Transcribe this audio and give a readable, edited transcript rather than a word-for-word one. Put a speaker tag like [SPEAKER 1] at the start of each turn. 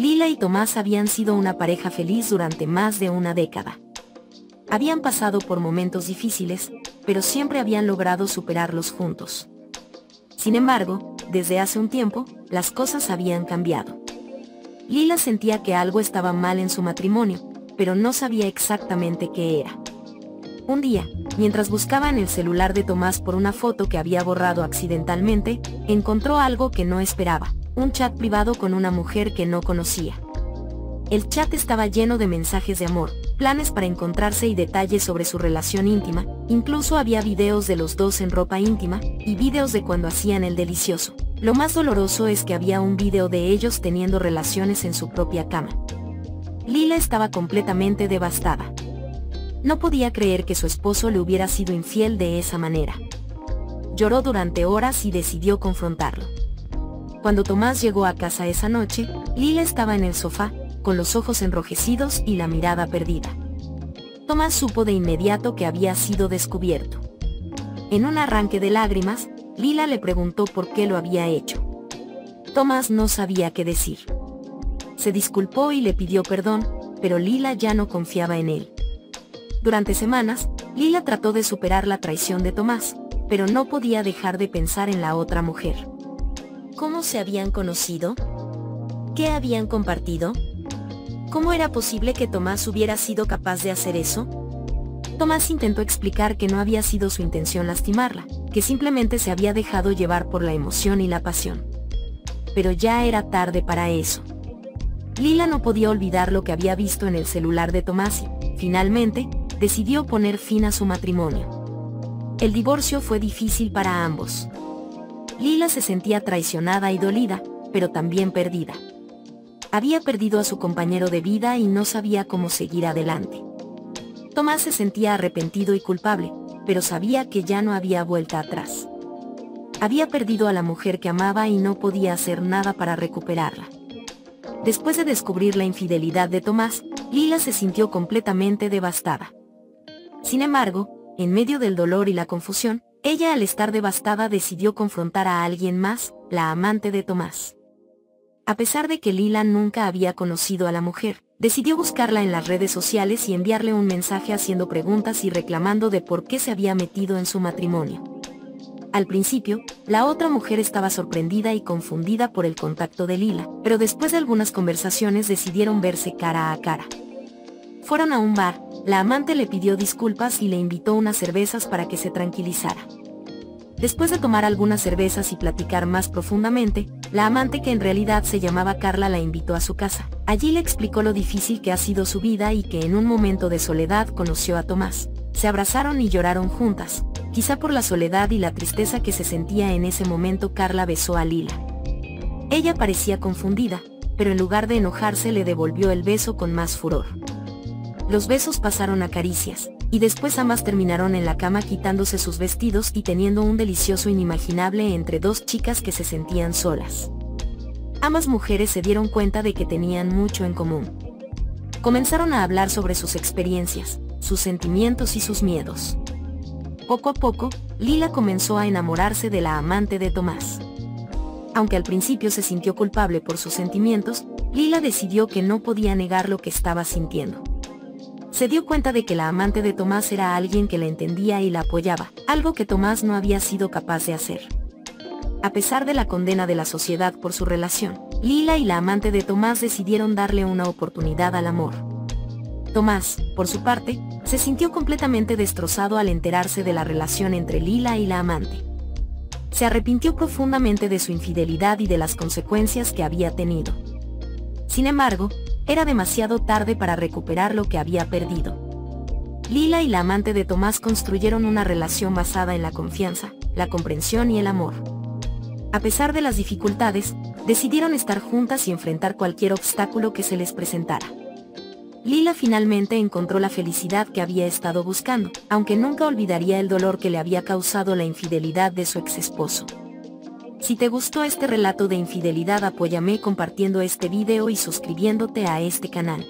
[SPEAKER 1] Lila y Tomás habían sido una pareja feliz durante más de una década. Habían pasado por momentos difíciles, pero siempre habían logrado superarlos juntos. Sin embargo, desde hace un tiempo, las cosas habían cambiado. Lila sentía que algo estaba mal en su matrimonio, pero no sabía exactamente qué era. Un día, mientras buscaba en el celular de Tomás por una foto que había borrado accidentalmente, encontró algo que no esperaba: un chat privado con una mujer que no conocía. El chat estaba lleno de mensajes de amor, planes para encontrarse y detalles sobre su relación íntima. Incluso había videos de los dos en ropa íntima, y videos de cuando hacían el delicioso. Lo más doloroso es que había un video de ellos teniendo relaciones en su propia cama. Lila estaba completamente devastada. No podía creer que su esposo le hubiera sido infiel de esa manera. Lloró durante horas y decidió confrontarlo. Cuando Tomás llegó a casa esa noche, Lila estaba en el sofá, con los ojos enrojecidos y la mirada perdida. Tomás supo de inmediato que había sido descubierto. En un arranque de lágrimas, Lila le preguntó por qué lo había hecho. Tomás no sabía qué decir. Se disculpó y le pidió perdón, pero Lila ya no confiaba en él. Durante semanas, Lila trató de superar la traición de Tomás, pero no podía dejar de pensar en la otra mujer. ¿Cómo se habían conocido? ¿Qué habían compartido? ¿Cómo era posible que Tomás hubiera sido capaz de hacer eso? Tomás intentó explicar que no había sido su intención lastimarla, que simplemente se había dejado llevar por la emoción y la pasión. Pero ya era tarde para eso. Lila no podía olvidar lo que había visto en el celular de Tomás y, finalmente, decidió poner fin a su matrimonio. El divorcio fue difícil para ambos. Lila se sentía traicionada y dolida, pero también perdida. Había perdido a su compañero de vida y no sabía cómo seguir adelante. Tomás se sentía arrepentido y culpable, pero sabía que ya no había vuelta atrás. Había perdido a la mujer que amaba y no podía hacer nada para recuperarla. Después de descubrir la infidelidad de Tomás, Lila se sintió completamente devastada. Sin embargo, en medio del dolor y la confusión, ella, al estar devastada, decidió confrontar a alguien más, la amante de Tomás. A pesar de que Lila nunca había conocido a la mujer, decidió buscarla en las redes sociales y enviarle un mensaje haciendo preguntas y reclamando de por qué se había metido en su matrimonio. Al principio, la otra mujer estaba sorprendida y confundida por el contacto de Lila, pero después de algunas conversaciones decidieron verse cara a cara. Fueron a un bar, la amante le pidió disculpas y le invitó unas cervezas para que se tranquilizara. Después de tomar algunas cervezas y platicar más profundamente, la amante, que en realidad se llamaba Carla, la invitó a su casa. Allí le explicó lo difícil que ha sido su vida y que en un momento de soledad conoció a Tomás. Se abrazaron y lloraron juntas. Quizá por la soledad y la tristeza que se sentía en ese momento, Carla besó a Lila. Ella parecía confundida, pero en lugar de enojarse le devolvió el beso con más furor. Los besos pasaron a caricias, y después ambas terminaron en la cama quitándose sus vestidos y teniendo un delicioso inimaginable entre dos chicas que se sentían solas. Ambas mujeres se dieron cuenta de que tenían mucho en común. Comenzaron a hablar sobre sus experiencias, sus sentimientos y sus miedos. Poco a poco, Lila comenzó a enamorarse de la amante de Tomás. Aunque al principio se sintió culpable por sus sentimientos, Lila decidió que no podía negar lo que estaba sintiendo. Se dio cuenta de que la amante de Tomás era alguien que la entendía y la apoyaba, algo que Tomás no había sido capaz de hacer. A pesar de la condena de la sociedad por su relación, Lila y la amante de Tomás decidieron darle una oportunidad al amor. Tomás, por su parte, se sintió completamente destrozado al enterarse de la relación entre Lila y la amante. Se arrepintió profundamente de su infidelidad y de las consecuencias que había tenido. Sin embargo, era demasiado tarde para recuperar lo que había perdido. Lila y la amante de Tomás construyeron una relación basada en la confianza, la comprensión y el amor. A pesar de las dificultades, decidieron estar juntas y enfrentar cualquier obstáculo que se les presentara. Lila finalmente encontró la felicidad que había estado buscando, aunque nunca olvidaría el dolor que le había causado la infidelidad de su ex esposo. Si te gustó este relato de infidelidad, apóyame compartiendo este video y suscribiéndote a este canal.